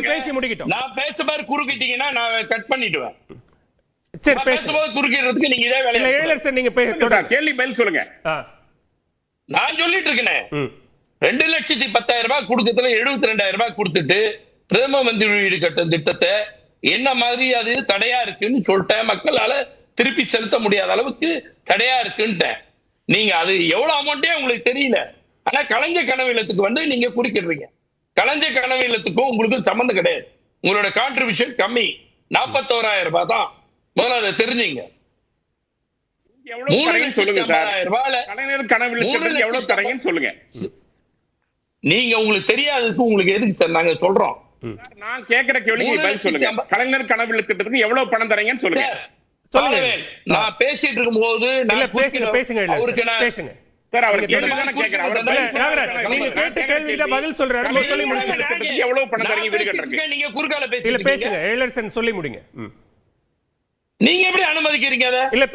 பேசி முடிக்கட்டும். நான் பேசும்போது குறுக்கிட்டீங்கன்னா நான் கட் பண்ணிடுவேன். சரி, பேசும்போது குறுக்கிடுறதுக்கு நீங்க இதே வேலையில எழிலரசன் சார், நீங்க கேள்வி பதில் சொல்லுங்க. நான் சொல்லிட்டு இருக்கேன். 2,10,000 ரூபாய் கொடுக்கறதுல 72,000 ரூபாய் கொடுத்துட்டு பிரதம மந்திரி வீடு கட்டும் திட்டத்தை என்ன மாதிரி அது தடையா இருக்குன்னு சொல்லிட்டேன். மக்களால திருப்பி செலுத்த முடியாத அளவுக்கு தடையா இருக்குன்ட்டேன். நீங்க அது எவ்வளவு அமௌண்டே உங்களுக்கு தெரியல. ஆனா கலைஞர் கனவு இல்லத்துக்கு வந்து நீங்க குறிக்கிடுறீங்க. கலைஞர் கனவு இல்லத்துக்கும் உங்களுக்கு சம்பந்தம் கிடையாது. உங்களோட கான்ட்ரிபியூஷன் கம்மி, 41,000 ரூபாய் தான். முதல்ல அதை தெரிஞ்சுங்க. நீங்க உங்களுக்கு தெரியாததுக்கு உங்களுக்கு எதுக்கு சார் நாங்க சொல்றோம்? நான் கேட்கிற கேள்விக்கு பதில் சொல்லுங்க. கலைஞர் கனவு திட்டத்துக்கு எவ்வளவு பணம் தரீங்கன்னு சொல்லுங்க. நான் பேசிட்டு இருக்கும் போது பேசுங்க சார். அவர் நீங்க கேட்ட கேள்விக்கு பதில் சொல்றாரு. சொல்லி முடிச்சிட்டு எவ்வளவு பணம் தரீங்க வீடு கட்டுறதுக்கு? நீங்க குறுக்கால பேசுங்க. எழிலரசன் சொல்லி முடிங்க. நீங்க எப்படி அனுமதிக்கிறீங்க? இல்ல